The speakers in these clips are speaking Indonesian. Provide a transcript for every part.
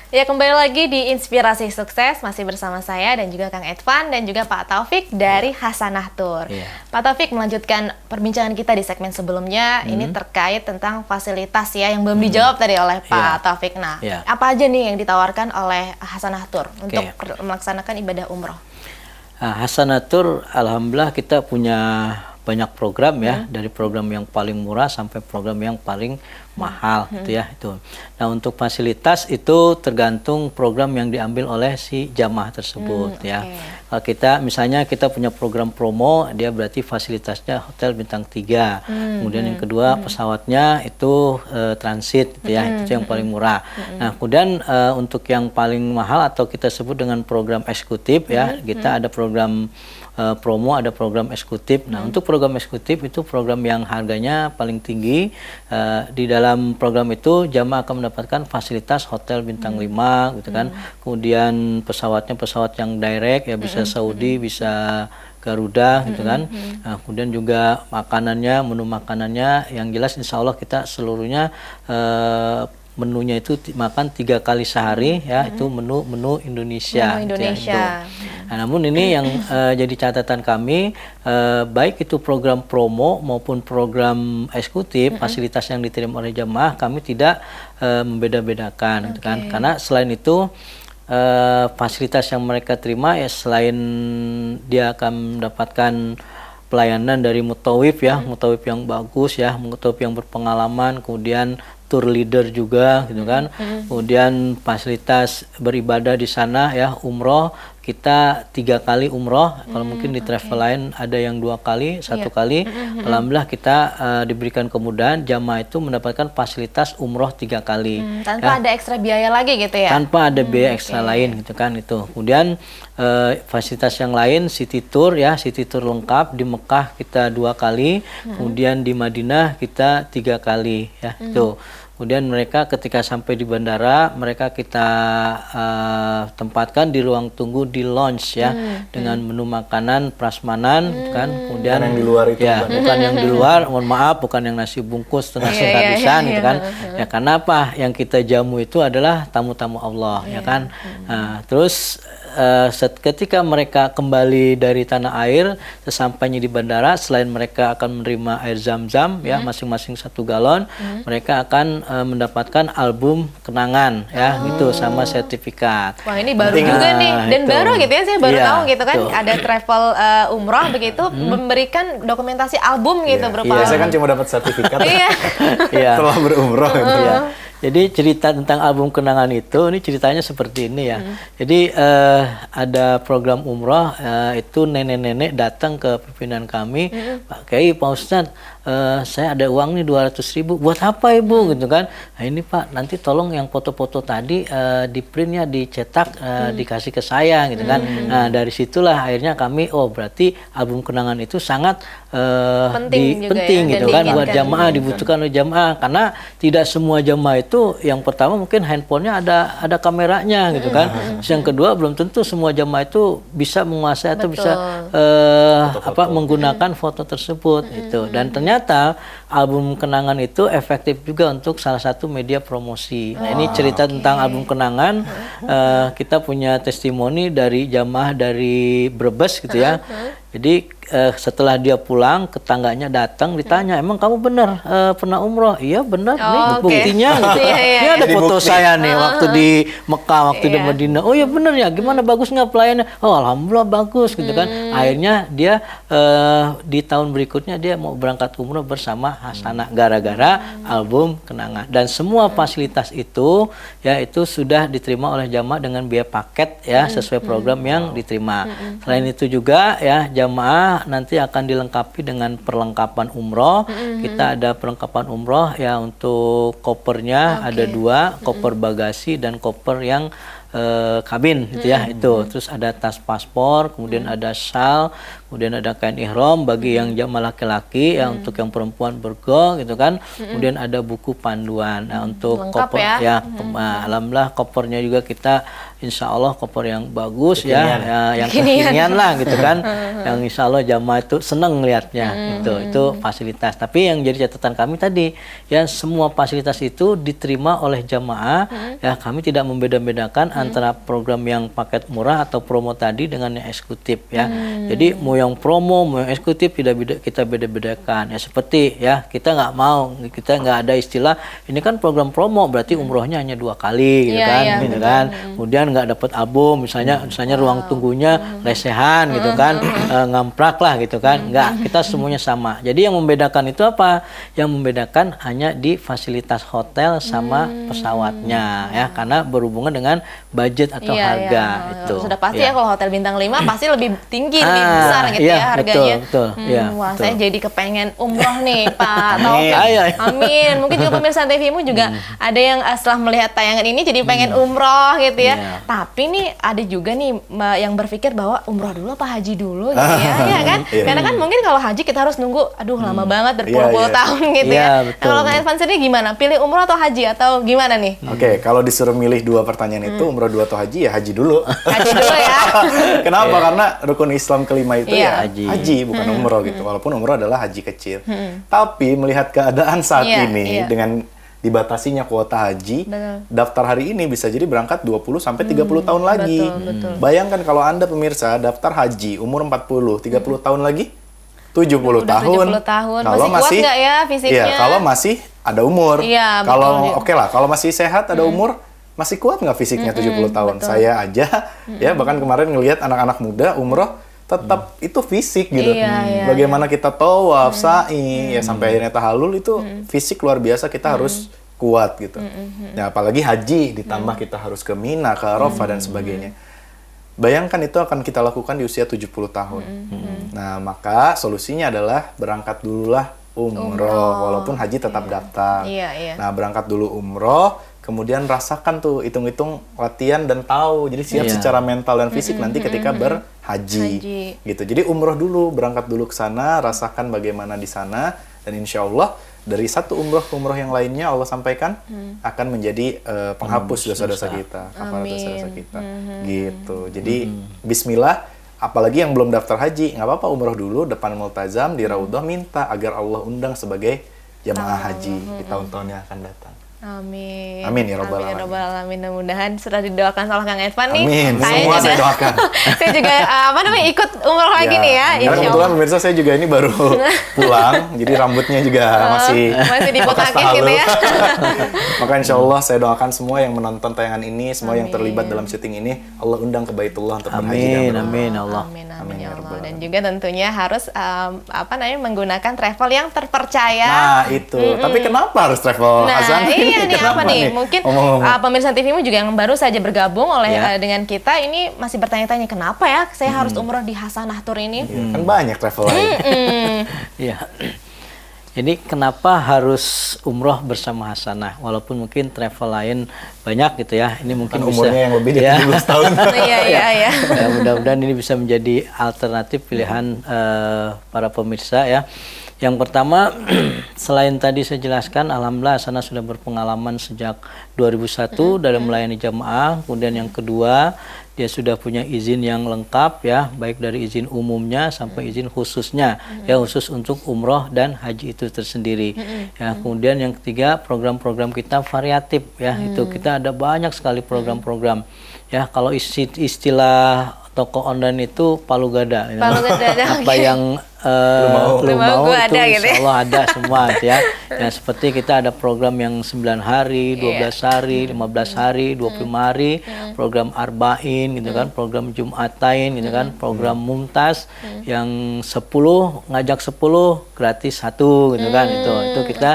Ya, kembali lagi di Inspirasi Sukses, masih bersama saya dan juga Kang Edvan dan juga Pak Taufik dari Hasanah Tour. Pak Taufik, melanjutkan perbincangan kita di segmen sebelumnya, ini terkait tentang fasilitas ya yang belum dijawab tadi oleh Pak Taufik. Nah, apa aja nih yang ditawarkan oleh Hasanah Tour untuk melaksanakan ibadah umroh? Hasanah Tour, alhamdulillah kita punya banyak program ya, dari program yang paling murah sampai program yang paling mahal gitu ya itu. Nah, untuk fasilitas itu tergantung program yang diambil oleh si jamaah tersebut ya. Kalau kita misalnya kita punya program promo, dia berarti fasilitasnya hotel bintang 3. Kemudian yang kedua pesawatnya itu transit gitu ya, itu yang paling murah. Nah, kemudian untuk yang paling mahal atau kita sebut dengan program eksekutif ya, kita ada program promo, ada program eksekutif. Nah, untuk program eksekutif itu program yang harganya paling tinggi. Di dalam program itu jamaah akan mendapatkan fasilitas hotel bintang 5 gitu kan. Kemudian pesawatnya pesawat yang direct ya, bisa Saudi, bisa Garuda gitu kan. Nah, kemudian juga makanannya, menu makanannya yang jelas insya Allah kita seluruhnya menunya itu makan 3 kali sehari ya, itu menu Indonesia. Menu Indonesia. Gitu ya, nah, namun ini yang jadi catatan kami, baik itu program promo maupun program eksekutif, fasilitas yang diterima oleh jamaah kami tidak membeda-bedakan gitu kan. Karena selain itu fasilitas yang mereka terima ya, selain dia akan mendapatkan pelayanan dari mutawif ya, mutawif yang bagus ya, mutawif yang berpengalaman, kemudian tour leader juga gitu kan. Kemudian fasilitas beribadah di sana ya, umroh kita 3 kali umroh. Kalau mungkin di travel lain ada yang 2 kali, 1 kali. Alhamdulillah kita diberikan kemudahan jamaah itu mendapatkan fasilitas umroh 3 kali. Tanpa ada ekstra biaya lagi gitu ya? Tanpa ada biaya ekstra lain gitu kan itu. Kemudian fasilitas yang lain city tour ya, city tour lengkap di Mekah kita 2 kali, kemudian di Madinah kita 3 kali ya itu. Kemudian mereka ketika sampai di bandara, mereka kita tempatkan di ruang tunggu di lounge ya, dengan menu makanan prasmanan kan. Kemudian yang di luar itu ya, bukan yang di luar, mohon maaf, bukan yang nasi bungkus setengah kehabisan gitu kan. Ya, karena apa? Yang kita jamu itu adalah tamu-tamu Allah ya kan. Nah, terus ketika mereka kembali dari tanah air, sesampainya di bandara, selain mereka akan menerima air zam-zam ya, masing-masing 1 galon, mereka akan mendapatkan album kenangan ya, gitu, sama sertifikat. Wah, ini baru juga nih, dan baru gitu ya, saya baru tahu gitu kan, ada travel umroh begitu memberikan dokumentasi album gitu berupa. Saya kan cuma dapat sertifikat setelah berumroh gitu ya. Jadi cerita tentang album kenangan itu, ini ceritanya seperti ini ya. Jadi ada program umroh, itu nenek-nenek datang ke pimpinan kami, Pak Kiai, Pak Ustadz, saya ada uang nih 200.000, buat apa Ibu gitu kan? Nah, ini Pak, nanti tolong yang foto-foto tadi di print ya, dicetak, dikasih ke saya gitu kan. Nah, dari situlah akhirnya kami, oh berarti album kenangan itu sangat penting ya, gitu kan, buat jamaah, dibutuhkan oleh jamaah, karena tidak semua jamaah itu yang pertama mungkin handphonenya ada kameranya gitu kan. Terus yang kedua belum tentu semua jamaah itu bisa menguasai atau bisa menggunakan foto tersebut itu. Dan ternyata album kenangan itu efektif juga untuk salah satu media promosi. Nah, ini cerita tentang album kenangan. Kita punya testimoni dari jamaah dari Brebes gitu ya. Jadi setelah dia pulang, tetangganya datang ditanya, emang kamu benar pernah umroh? Iya benar, nih buktinya gitu. Ini ada foto saya nih waktu di Mekah, waktu di Madinah. Oh iya benar ya, gimana, bagus nggak pelayannya? Oh alhamdulillah bagus gitu kan. Akhirnya dia di tahun berikutnya dia mau berangkat umroh bersama Hasanah gara-gara album kenangan. Dan semua fasilitas itu ya itu sudah diterima oleh jamaah dengan biaya paket ya, sesuai program yang diterima. Selain itu juga ya, jamaah nanti akan dilengkapi dengan perlengkapan umroh. Kita ada perlengkapan umroh ya, untuk kopernya ada 2, koper bagasi dan koper yang kabin gitu ya itu. Terus ada tas paspor, kemudian ada shawl, kemudian ada kain ihram bagi yang jamaah laki-laki ya, untuk yang perempuan bergo gitu kan. Kemudian ada buku panduan. Nah, untuk lengkap koper ya, alhamdulillah kopernya juga kita insya Allah koper yang bagus Kekinian. ya, yang kekinian lah gitu kan, yang insya Allah jamaah itu seneng lihatnya itu fasilitas. Tapi yang jadi catatan kami tadi ya semua fasilitas itu diterima oleh jamaah ya, kami tidak membeda-bedakan antara program yang paket murah atau promo tadi dengan yang eksekutif ya. Jadi mau yang promo mau yang eksekutif kita beda-bedakan ya, seperti ya kita nggak ada istilah ini kan program promo berarti umrohnya hanya 2 kali gitu kan, gitu kan. Kemudian nggak dapat album misalnya ruang tunggunya lesehan gitu kan, ngamprak lah gitu kan, nggak, kita semuanya sama. Jadi yang membedakan itu apa? Yang membedakan hanya di fasilitas hotel sama pesawatnya ya, karena berhubungan dengan budget atau harga itu. Sudah pasti ya kalau hotel bintang 5 pasti lebih tinggi, lebih besar gitu ya harganya. Betul. Wah, saya jadi kepengen umroh nih Pak Amin. Taufik. Amin. Mungkin juga pemirsa TVmu juga ada yang setelah melihat tayangan ini jadi pengen umroh gitu ya. Tapi nih ada juga nih yang berpikir bahwa umroh dulu apa haji dulu gitu ya, ya kan? Karena kan mungkin kalau haji kita harus nunggu, aduh lama banget berpuluh-puluh tahun gitu ya. Nah, kalau Kang Irfan sendiri gimana? Pilih umroh atau haji atau gimana nih? Oke, kalau disuruh milih 2 pertanyaan itu umroh 2 atau haji ya haji dulu. Haji dulu ya. Kenapa? Karena rukun Islam kelima itu ya haji. Haji bukan umroh gitu. Walaupun umroh adalah haji kecil. Tapi melihat keadaan saat ini dengan dibatasinya kuota haji, daftar hari ini bisa jadi berangkat 20 sampai 30 tahun lagi. Betul. Bayangkan kalau Anda pemirsa daftar haji umur 40, 30 tahun lagi 70 Udah tahun. 70 tahun. Kalau Masih kuat nggak ya fisiknya? Iya, kalau masih ada umur. Iya, kalau betul. oke lah, kalau masih sehat ada umur, masih kuat nggak fisiknya 70 tahun? Betul. Saya aja ya bahkan kemarin ngelihat anak-anak muda umroh tetap itu fisik gitu. Iya. Bagaimana kita tawaf, sa'i, ya sampai akhirnya tahallul itu fisik luar biasa, kita harus kuat gitu. Ya apalagi haji ditambah kita harus ke Mina, ke Arafah dan sebagainya. Bayangkan itu akan kita lakukan di usia 70 tahun. Nah, maka solusinya adalah berangkat dululah umroh. Walaupun haji tetap daftar. Iya. Nah, berangkat dulu umroh, kemudian rasakan tuh, hitung-hitung latihan dan tahu. Jadi siap secara mental dan fisik nanti ketika berhaji. Gitu. Jadi umroh dulu, berangkat dulu ke sana, rasakan bagaimana di sana, dan insya Allah dari satu umroh ke umroh yang lainnya Allah sampaikan akan menjadi penghapus dosa-dosa kita, kafarat dosa-dosa kita. Gitu. Jadi bismillah, apalagi yang belum daftar haji, nggak apa-apa umroh dulu depan multazam di Raudhah, minta agar Allah undang sebagai jamaah haji di tahun-tahun yang akan datang. Amin. Amin ya Rabbal Amin ya Alamin. Rabbal Alamin. Mudah-mudahan sudah didoakan sama Kang Irfan nih. Amin. Semua saya doakan. Saya juga ikut umroh lagi nih ya. Karena kebetulan pemirsa saya juga ini baru pulang, jadi rambutnya juga masih dibotakin gitu ya. Maka insya Allah saya doakan semua yang menonton tayangan ini, semua yang terlibat dalam syuting ini, Allah undang ke Baitullah untuk berhaji dan Amin Allah. Amin ya Allah. Dan juga tentunya harus menggunakan travel yang terpercaya. Nah itu. Tapi kenapa harus travel, Hasan? Iya nih apa nih? Mungkin pemirsa TVmu juga yang baru saja bergabung dengan kita ini masih bertanya-tanya kenapa ya saya harus umroh di Hasanah Tour ini? Kan banyak travel lain. Iya. Jadi kenapa harus umroh bersama Hasanah? Walaupun mungkin travel lain banyak gitu ya. Ini mungkin kan bisa umurnya yang lebih dari 17 tahun. Iya. Ya, mudah-mudahan ini bisa menjadi alternatif pilihan para pemirsa ya. Yang pertama, selain tadi saya jelaskan, alhamdulillah Hasanah sudah berpengalaman sejak 2001 dalam melayani jamaah. Kemudian yang kedua, dia sudah punya izin yang lengkap ya, baik dari izin umumnya sampai izin khususnya, ya khusus untuk umroh dan haji itu tersendiri. Ya, kemudian yang ketiga, program-program kita variatif ya, itu kita ada banyak sekali program-program. Ya, kalau istilah toko online itu palu gada. Apa yang lu mau itu ada, insya Allah ada semua gitu ya. Ya seperti kita ada program yang 9 hari, 12 hari, 15 hari, 25 hari, program Arba'in gitu kan, program Jum'atain gitu kan, program Mumtaz yang 10 ngajak 10 gratis 1 gitu kan. Itu kita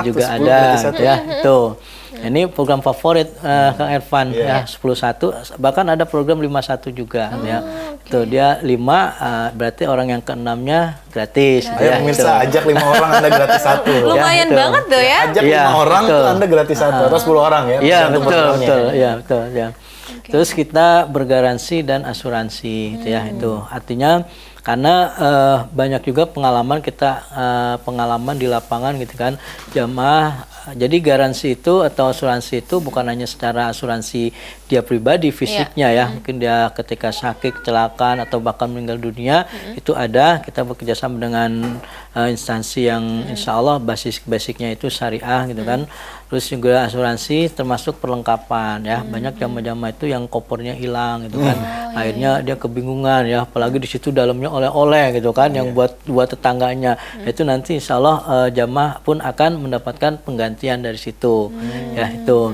juga ada ya itu. Ini program favorit Kang Irfan ya 10-1, bahkan ada program 5-1 juga ya. Tuh dia 5 berarti orang yang ke-6-nya gratis. Ayo pemirsa ajak 5 orang Anda gratis 1. Lumayan banget tuh ya. Ajak 5 orang tuh Anda gratis 1 atau 10 orang ya. Iya betul ya. Terus kita bergaransi dan asuransi gitu ya. Itu artinya Karena banyak juga pengalaman di lapangan gitu kan, jamaah. Jadi garansi itu atau asuransi itu bukan hanya secara asuransi dia pribadi fisiknya ya, mungkin dia ketika sakit, kecelakaan atau bahkan meninggal dunia itu ada. Kita bekerjasama dengan instansi yang insya Allah basicnya itu syariah gitu kan. Terus juga asuransi termasuk perlengkapan ya. Banyak jamaah-jamaah itu yang kopernya hilang gitu kan. Akhirnya dia kebingungan ya, apalagi di situ dalamnya oleh-oleh gitu kan, yang buat tetangganya. Itu nanti insya Allah jamaah pun akan mendapatkan penggantian dari situ. Ya itu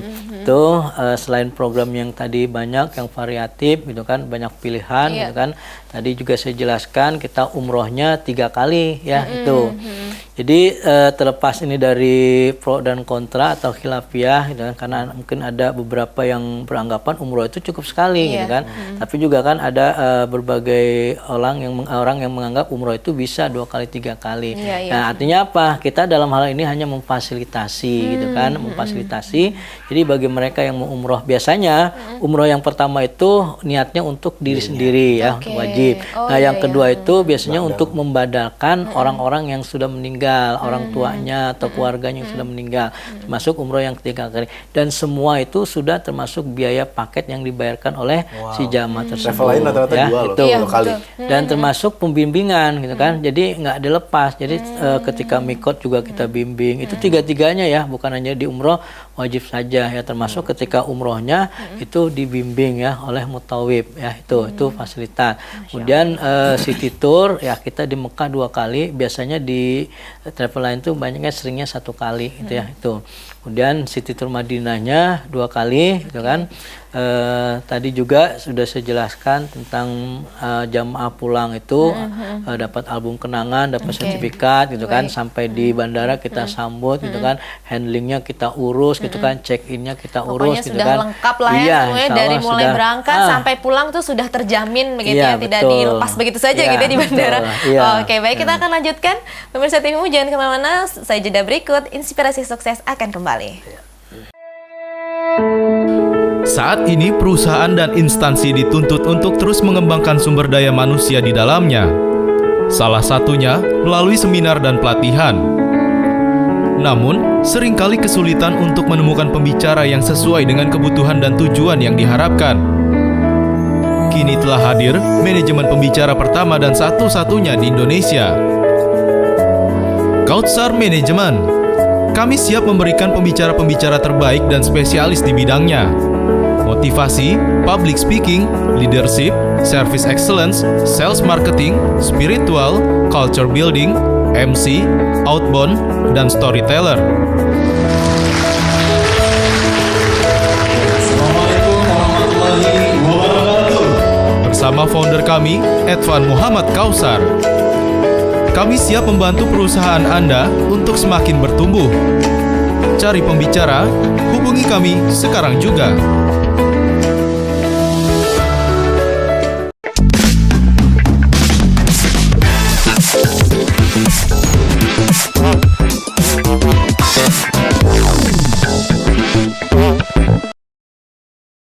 selain program yang tadi banyak, yang variatif gitu kan, banyak pilihan gitu kan. Tadi juga saya jelaskan kita umrohnya 3 kali ya itu. Jadi terlepas ini dari pro dan kontra atau khilafiyah gitu kan, karena mungkin ada beberapa yang beranggapan umroh itu cukup sekali gitu kan. Tapi juga kan ada berbagai orang yang menganggap umroh itu bisa 2 kali 3 kali. Nah, artinya apa? Kita dalam hal ini hanya memfasilitasi gitu kan, memfasilitasi. Jadi bagi mereka yang mau umroh, biasanya umroh yang pertama itu niatnya untuk diri sendiri ya, wajib. Nah, yang kedua itu biasanya untuk membadalkan orang-orang yang sudah meninggal, orang tuanya atau keluarganya yang sudah meninggal, termasuk umroh yang 3 kali. Dan semua itu sudah termasuk biaya paket yang dibayarkan oleh si jamaah tersebut. Travel lain rata-rata Ya, 2 kali. Dan termasuk pembimbingan gitu kan. Jadi nggak dilepas. Jadi ketika mikot juga kita bimbing. Itu 3-tiganya ya, bukan hanya di umroh wajib saja ya, termasuk ketika umrohnya itu dibimbing ya oleh mutawib ya, itu fasilitas. Kemudian city tour ya, kita di Mekah 2 kali, biasanya di travel lain tuh banyaknya seringnya 1 kali gitu ya itu. Kemudian city tour Madinahnya 2 kali gitu kan. Tadi juga sudah saya jelaskan tentang jamaah pulang itu dapat album kenangan, dapat sertifikat gitu kan, sampai di bandara kita sambut gitu kan, handlingnya kita urus gitu kan, check-innya kita urus. Pokoknya gitu sudah kan. lengkap lah ya, semuanya dari mulai berangkat sampai pulang tuh sudah terjamin begitu ya, tidak dilepas begitu saja gitu ya di bandara. Oke, baik, kita akan lanjutkan. Pemirsa TVMU jangan kemana-mana, saya jeda berikut, Inspirasi Sukses akan kembali. Saat ini perusahaan dan instansi dituntut untuk terus mengembangkan sumber daya manusia di dalamnya. Salah satunya melalui seminar dan pelatihan. Namun, seringkali kesulitan untuk menemukan pembicara yang sesuai dengan kebutuhan dan tujuan yang diharapkan. Kini telah hadir manajemen pembicara pertama dan satu-satunya di Indonesia. Kautsar Management. Kami siap memberikan pembicara-pembicara terbaik dan spesialis di bidangnya. Motivasi, public speaking, leadership, service excellence, sales marketing, spiritual, culture building, MC, outbound, dan storyteller. Assalamualaikum warahmatullahi wabarakatuh. Bersama founder kami, Edvan Muhammad Kautsar. Kami siap membantu perusahaan Anda untuk semakin bertumbuh. Cari pembicara, hubungi kami sekarang juga.